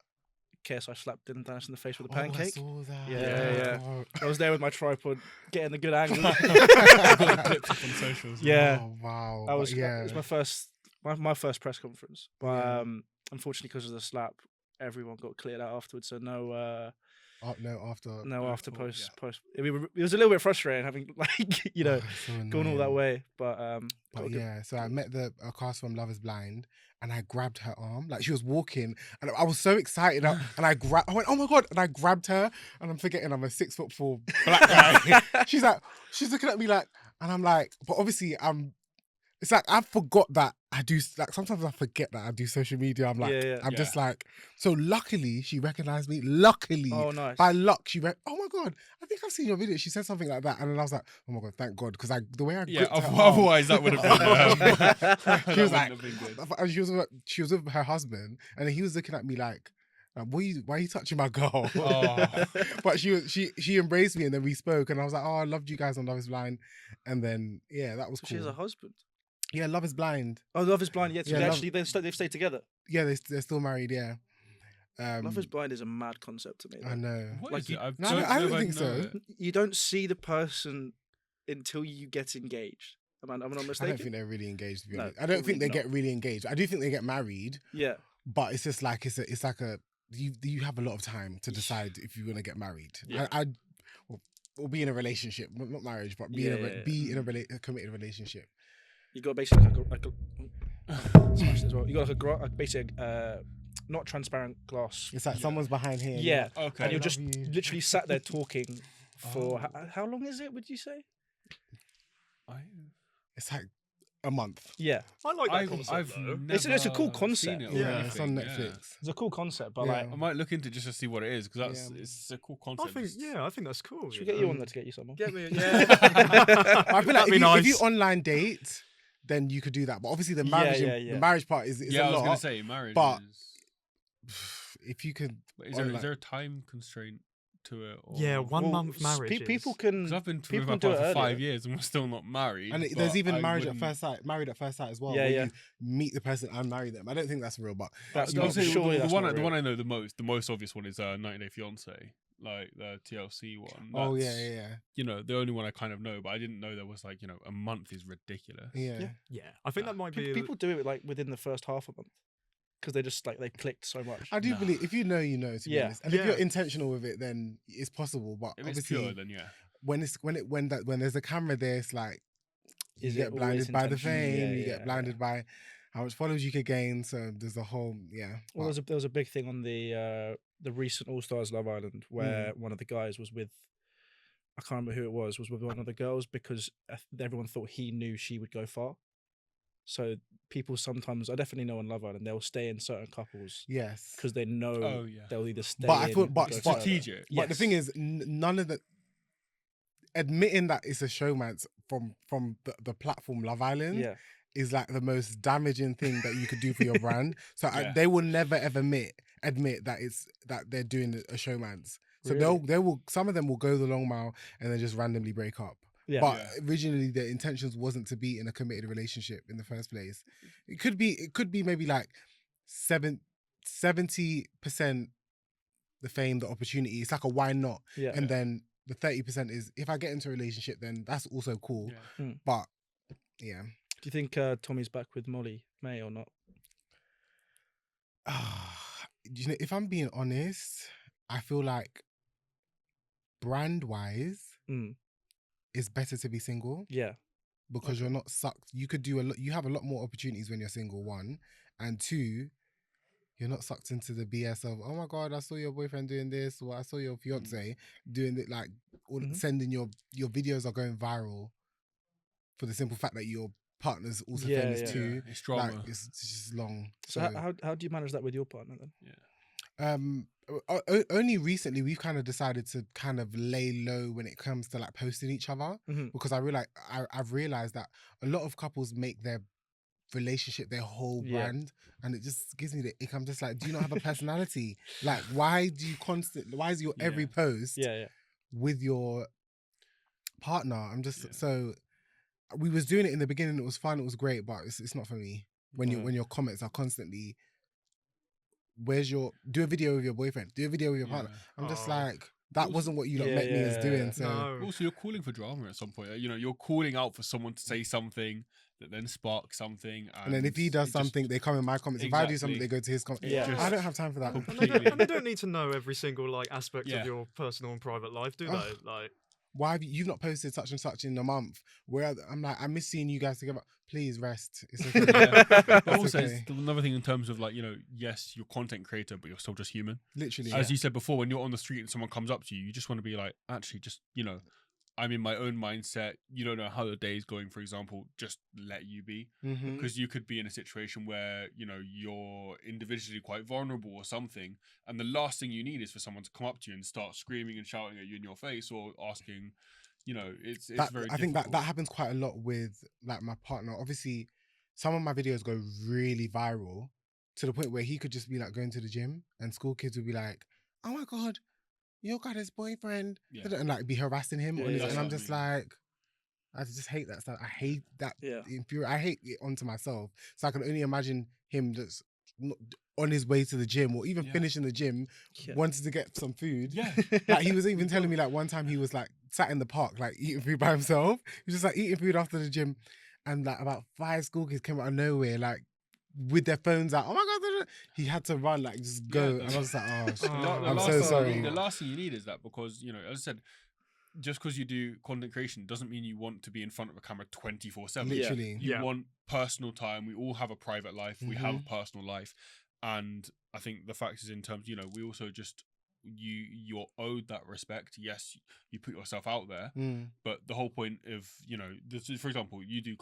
KSI slapped Dylan Dennis in the face with a pancake. I saw that. Yeah. I was there with my tripod, getting the good angle. Clips up on socials. Yeah. Oh, wow. It was my first press conference. But unfortunately, because of the slap, everyone got cleared out afterwards. So no after post. It was a little bit frustrating having gone all that way. But yeah, so I met a cast from Love is Blind, and I grabbed her arm, like she was walking, and I was so excited, and I went, oh my God, and I grabbed her, and I'm forgetting I'm a 6'4" black guy. she's looking at me like, and I'm like, but obviously it's like I forgot that I do, like sometimes I forget that I do social media. I'm like, I'm just like, so luckily she recognized me. Luckily, oh nice. By luck, she went, oh my God, I think I've seen your video. She said something like that, and then I was like, oh my God, thank God, because the way I gripped her arm, otherwise that would have been. She was like, and she was with her husband, and then he was looking at me like, why are you touching my girl? Oh. But she embraced me, and then we spoke, and I was like, oh, I loved you guys on Love is Blind, and then that was cool. She has a husband. Yeah, Love is Blind. Oh, Love is Blind. Yeah, so they've stayed together. Yeah, they're still married. Yeah. Love is Blind is a mad concept to me. I know. What is it? I don't think so. You don't see the person until you get engaged. Am I not mistaken? I don't think they're really engaged, to be honest. I don't think they get really engaged. I do think they get married. Yeah. But it's just like it's like you have a lot of time to decide if you want to get married. Yeah. Or be in a relationship, not marriage, but be in a committed relationship. You got basically smash as well. You got like a basic not transparent glass. It's like someone's behind here. Yeah. Okay. And you're just literally sat there talking for how long is it? Would you say? It's like a month. Yeah, I like that concept I've though. never It's a cool seen concept. it or Yeah, it's on anything, yeah. Netflix. it's a cool concept, but Yeah. like, I might look into it just to see what it is because Yeah. it's a cool I concept. think just- I think that's cool. should we get you on there to get you someone? Get me, yeah. I feel like That'd be if you nice. online date, then you could do that. But obviously the Yeah, marriage, yeah. the marriage part is yeah, a I was lot. gonna say marriage. but- Is, If you could, is online- there a time constraint to it? Or, Yeah, one Well, month marriage. People is- can. Because I've been with people my can do it partner for 5 earlier. years and we're still not married. and but there's even I marriage wouldn't- at first sight, married at first sight as well. Yeah, where yeah. you meet the person and marry them. I don't think that's real, but That's I'll not say surely the that's one not the real. one I know the most obvious one is 90 Day Fiance, like the TLC one. oh yeah, That's, yeah, You know, the only one I kind of know, but I didn't know there was like, you know, a month is ridiculous. yeah. Yeah. Yeah, I think that might be. People do it like within the first half a month because they just like they clicked so much. I do Nah. believe if you know, you know. To be Yeah. honest, and if you're Yeah. intentional with it, then it's possible. But If it's obviously, pure, then yeah. when there's a camera there, it's like you Is it get blinded always by the intentional? fame, Yeah, you yeah, get blinded by how much followers you could gain. So there's a whole Well, there was a big thing on the recent All Stars Love Island where one of the guys was with, I can't remember who it was with one of the girls because everyone thought he knew she would go far. So people sometimes, I definitely know on Love Island, they'll stay in certain couples yes. because they know Oh, yeah. they'll either stay. But I in thought- or but go it's further. strategic. But the thing Yes. is, none of the admitting that it's a showmance from the platform Love Island Yeah, is like the most damaging thing that you could do for your brand. So Yeah. they will never ever admit that they're doing a showmance. So Really? they will some of them will go the long mile and then just randomly break up. yeah. But Yeah. originally their intentions wasn't to be in a committed relationship in the first place. It could be maybe like 70% the fame, the opportunity. It's like a why not? yeah. And then the 30% is if I get into a relationship, then that's also cool. Yeah. But yeah. Do you think Tommy's back with Molly May or not? You know, if I'm being honest, I feel like brand wise, Mm. it's better to be single Yeah, because you're not sucked. You could do a lot. You have a lot more opportunities when you're single. One and two, you're not sucked into the BS of oh my god, I saw your boyfriend doing this, or I saw your fiance doing it. Like or Mhm. sending your videos are going viral for the simple fact that your partner's also Yeah, famous yeah. too. It's drama. Like it's just long. So how do you manage that with your partner then? Only recently we've kind of decided to kind of lay low when it comes to like posting each other Mhm. because I've realized that a lot of couples make their relationship their whole Yeah. brand and it just gives me the ick. I'm just like, do you not have a personality? Like why is your every Yeah. post Yeah. with your partner? I'm just Yeah. so we was doing it in the beginning, it was fun, it was great, but it's not for me. When Mm. your comments are constantly do a video with your boyfriend, do a video with your partner. I'm just Oh. like, that Also- wasn't what you lot Yeah, met me as yeah, doing. yeah. So No. Also, you're calling for drama at some point. You know, you're calling out for someone to say something that then sparks something. and then if he does it just- something, they come in my comments. If I do something, Exactly. they go to his comments. Yeah. I don't have time for that. And Completely. they don't need to know every single like aspect Yeah. of your personal and private life, do they? Ugh. Like, Why have you've not posted such and such in a month? Where I'm like, I miss seeing you guys together. Please rest. It's okay. Yeah. But It's also, okay. it's another thing in terms of like, you know, yes, you're content creator, but you're still just human. Literally. As you said before, when you're on the street and someone comes up to you, you just want to be like, actually, just, you know, I'm in my own mindset. You don't know how the day is going, for example. Just let you be. Mhm. Because you could be in a situation where, you know, you're individually quite vulnerable or something. And the last thing you need is for someone to come up to you and start screaming and shouting at you in your face or asking, you know, it's That- very I think difficult. that happens quite a lot with like my partner. Obviously, some of my videos go really viral to the point where he could just be like going to the gym and school kids would be like, "Oh my god, you got his boyfriend," Yeah. and like be harassing him. Yeah, on his, yeah. and I'm That's what I just mean. like, I just hate that stuff. I hate that. Yeah. I hate it onto myself. So I can only imagine him just on his way to the gym or even Yeah. finishing the gym, Yeah. wanted to get some food. Yeah. Like he was even telling me like one time he was like sat in the park like eating food by himself. He was just like eating food after the gym, and like about 5 school kids came out of nowhere like with their phones out. Oh my god! He had to run like just go, Yeah, and I was like, oh, The I'm last so thing sorry. The last thing you need is that because, you know, as I said, just because you do content creation doesn't mean you want to be in front of a camera 24/7. Literally. You Yeah. want personal time. We all have a private life. We have a Mm-hmm. personal life. And I think the fact is in terms, you know, we also just, you're owed that respect. Yes, you put yourself out there, but the whole point of this is, for example, you do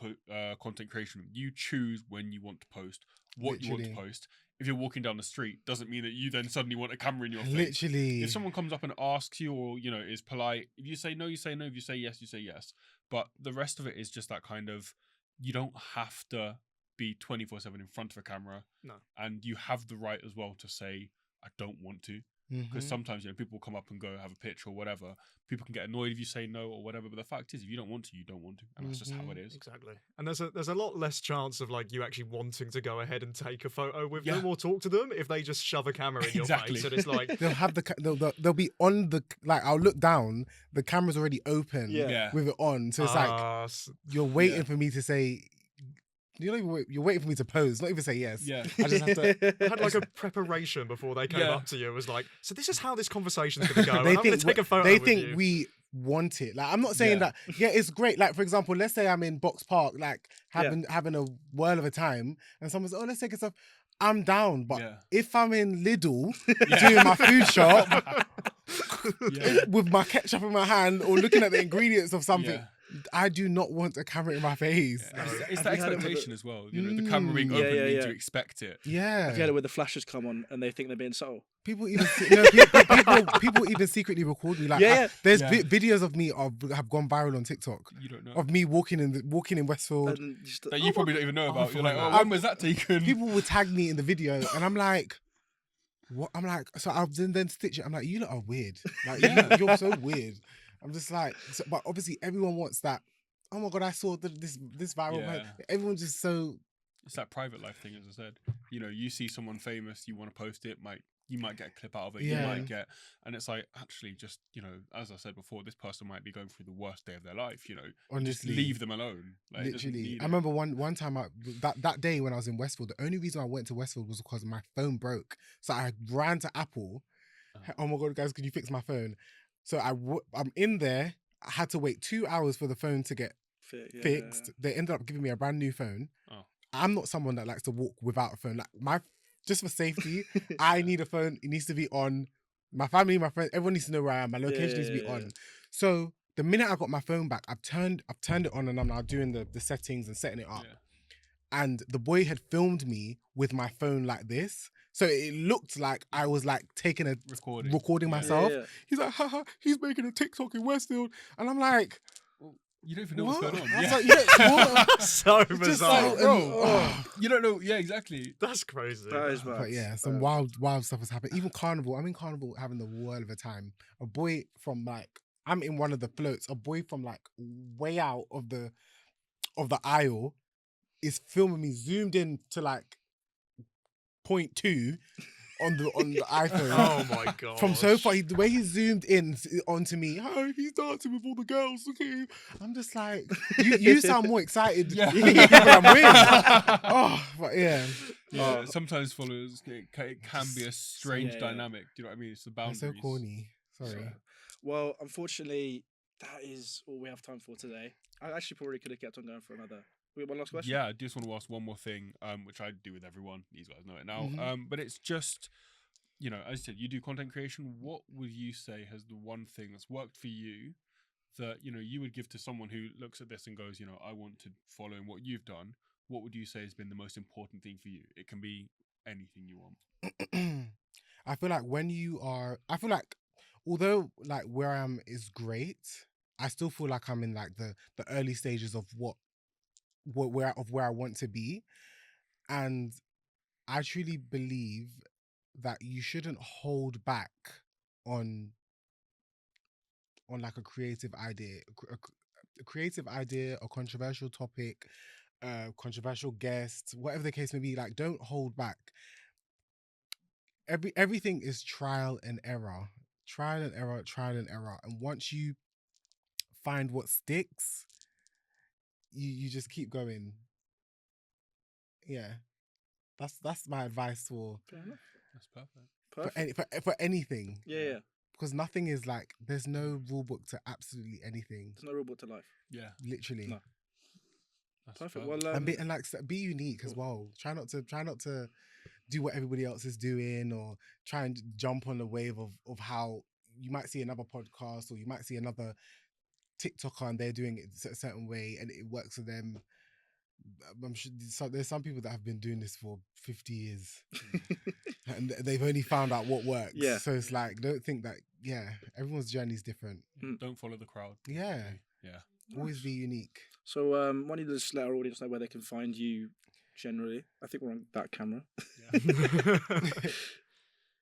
content creation. You choose when you want to post, what you want to post. If you're walking down the street, doesn't mean that you then suddenly want a camera in your face. Literally. If someone comes up and asks you, or is polite, if you say no, you say no. If you say yes, you say yes. But the rest of it is just that kind of, you don't have to be 24/7 in front of a camera. No. And you have the right as well to say, I don't want to. Because sometimes people come up and go have a picture or whatever. People can get annoyed if you say no or whatever. But the fact is, if you don't want to, you don't want to, and that's just how it is. Exactly. And there's a lot less chance of like you actually wanting to go ahead and take a photo with them or talk to them if they just shove a camera in your face. And it's like they'll have they'll be on the, like, I'll look down, the camera's already open with it on, so it's like you're waiting for me to say. You're waiting for me to pose, not even say yes. Yeah. I just have to. I had like a preparation before they came up to you. It was like, so this is how this conversation's going to go. They I'm going to take a photo They with think you. we want it. Like, I'm not saying that. Yeah, it's great. Like, for example, let's say I'm in Box Park, like having a whirl of a time, and someone's, oh, let's take a stuff. I'm down, but if I'm in Lidl doing my food shop with my ketchup in my hand or looking at the ingredients of something. I do not want a camera in my face. It's that expectation as well. The camera being open means you expect it. Yeah. Have you had it where the flashes come on and they think they're being subtle? People even people even secretly record me. Like, there's videos of me have gone viral on TikTok. You don't know of me walking in Westfield that you probably don't even know about. You're like, oh, when was that taken? People would tag me in the video, and I'm like, what? I'm like, so I'll then stitch it. I'm like, you lot are weird. Like, you're so weird. I'm just like, but obviously everyone wants that. Oh my God, I saw this viral. Everyone's just so. It's that private life thing, as I said. You see someone famous, you want to post it. You might get a clip out of it. You might get, and it's like, actually, just as I said before, this person might be going through the worst day of their life. Honestly, just leave them alone. Like, literally, I remember one time that day when I was in Westfield. The only reason I went to Westfield was because my phone broke. So I ran to Apple. Oh my God, guys, could you fix my phone? So I'm in there. I had to wait 2 hours for the phone to get fixed. They ended up giving me a brand new phone. Oh. I'm not someone that likes to walk without a phone. Like, just for safety, I need a phone. It needs to be on. My family, my friends, everyone needs to know where I am. My location needs to be on. So the minute I got my phone back, I've turned it on, and I'm now doing the settings and setting it up. Yeah. And the boy had filmed me with my phone like this. So it looked like I was like taking a recording myself. Yeah. He's like, haha, he's making a TikTok in Westfield. And I'm like, you don't even know what's going on. I was like, what? So bizarre. Like, bro, you don't know. Yeah, exactly. That's crazy. That is mad. But yeah, some wild stuff has happened. Even Carnival. I'm in Carnival having the whirl of a time. A boy from like, I'm in one of the floats. A boy from like way out of the aisle is filming me, zoomed in to like 0.2 on the iPhone. Oh my God. From so far, the way he zoomed in onto me, oh, he's dancing with all the girls. Look at him. I'm just like, you sound more excited than I'm with. Oh, but yeah. Sometimes followers, it can be a strange dynamic. Do you know what I mean? It's the boundaries. It's so corny. Sorry. Well, unfortunately, that is all we have time for today. I actually probably could have kept on going for another. We got one last question? Yeah, I just want to ask one more thing, which I do with everyone. These guys know it now. Mm-hmm. But it's just, as you said, you do content creation. What would you say has the one thing that's worked for you that, you would give to someone who looks at this and goes, I want to follow in what you've done? What would you say has been the most important thing for you? It can be anything you want. I feel like although like where I am is great, I still feel like I'm in like the early stages of where I want to be. And I truly believe that you shouldn't hold back on like a creative idea, a controversial topic, controversial guest, whatever the case may be. Like, don't hold back. Everything is trial and error. And once you find what sticks, you just keep going. Yeah, that's my advice for. Fair enough. That's perfect. For anything. Yeah. Because nothing is like, there's no rule book to absolutely anything. There's no rule book to life. Yeah, literally. No. That's perfect. Well, Well, and be unique as well. Try not to do what everybody else is doing or try and jump on the wave of how you might see another podcast or you might see another TikToker and they're doing it a certain way and it works for them. I'm sure there's some people that have been doing this for 50 years and they've only found out what works. Yeah. So it's like, don't think that, everyone's journey is different. Don't follow the crowd. Yeah. Yeah. Always be unique. So, why don't you just let our audience know where they can find you generally? I think we're on that camera.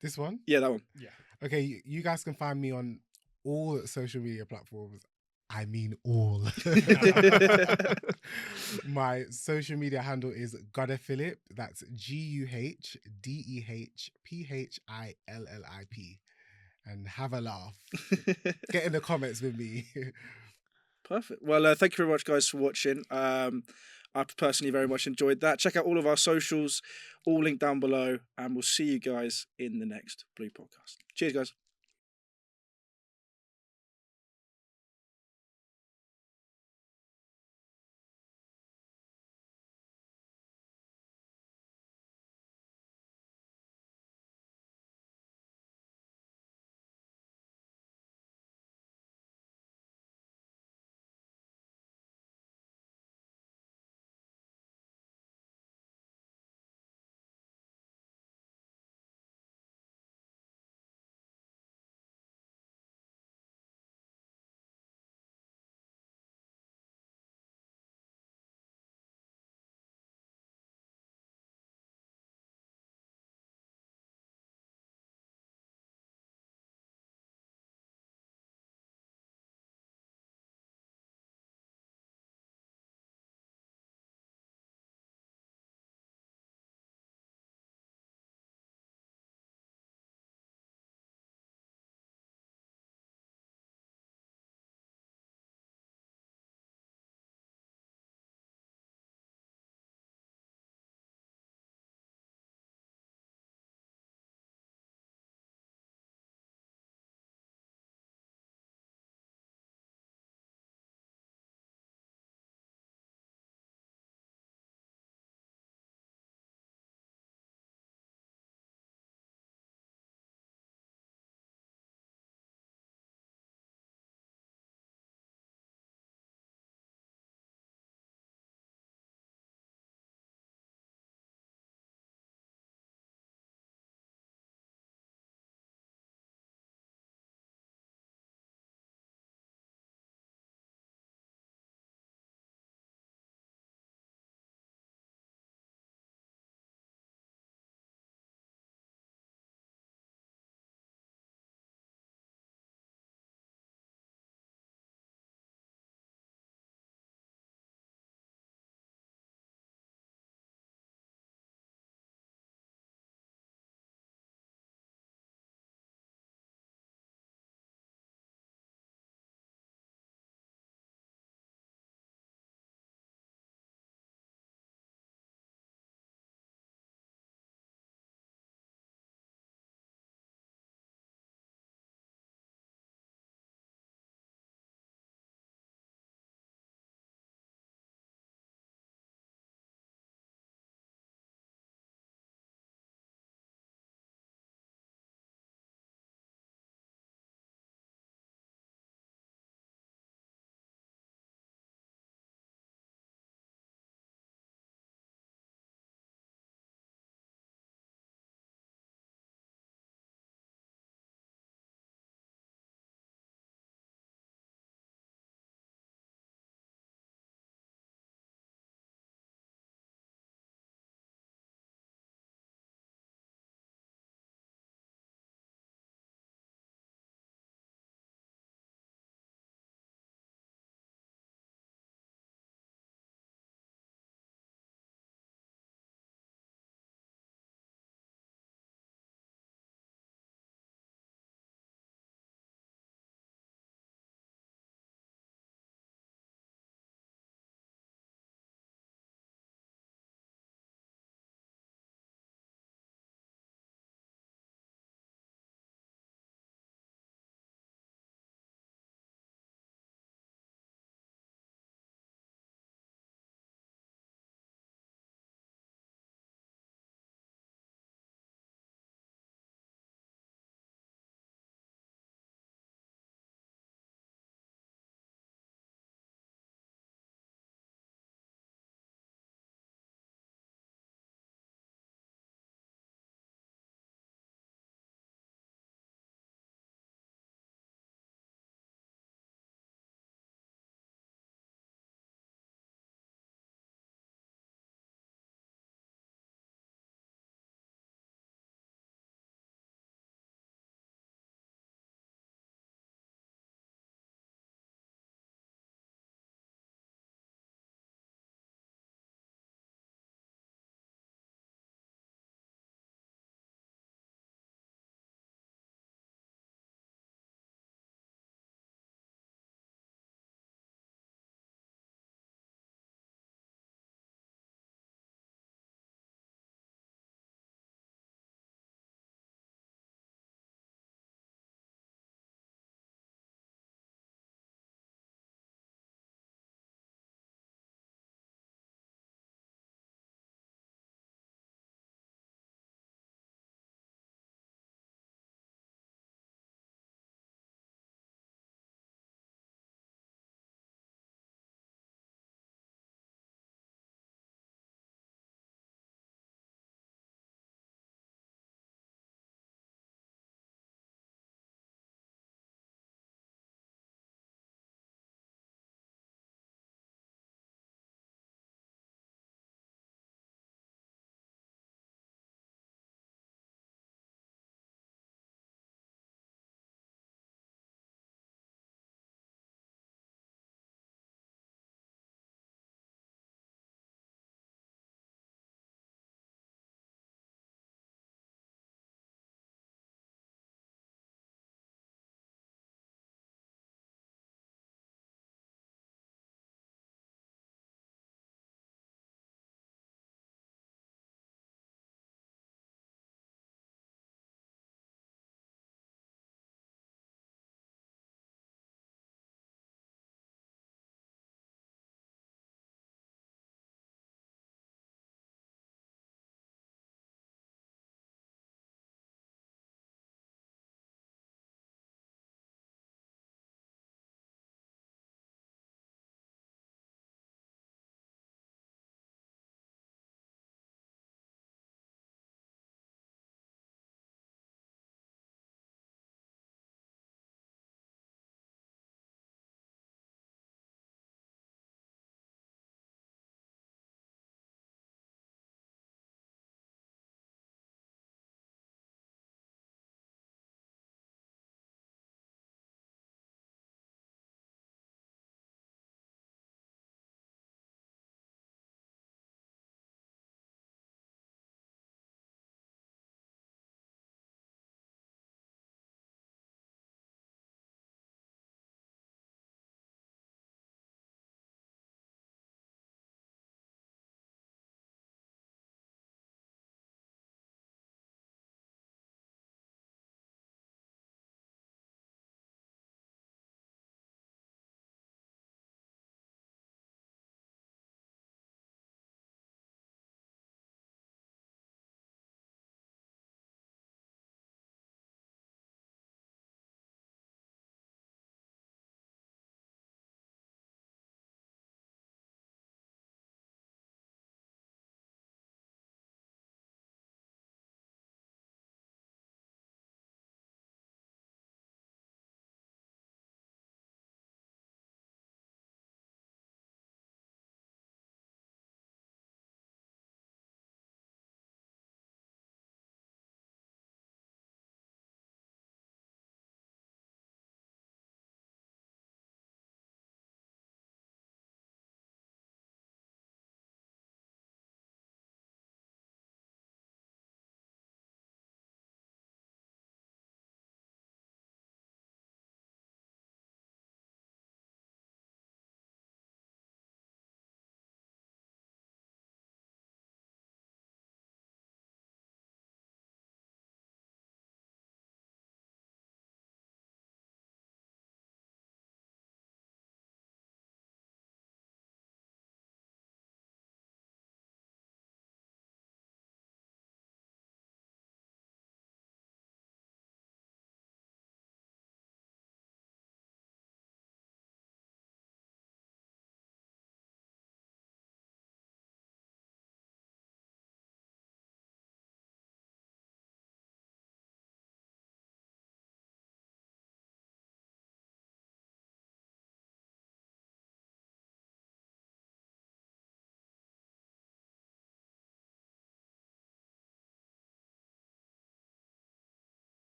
This one? Yeah, that one. Yeah. Okay, you guys can find me on all social media platforms. I mean all. My social media handle is Godephilip. That's GUHDEHPHILLIP. And have a laugh. Get in the comments with me. Perfect. Well, thank you very much, guys, for watching. I personally very much enjoyed that. Check out all of our socials, all linked down below, and we'll see you guys in the next Blue Podcast. Cheers, guys.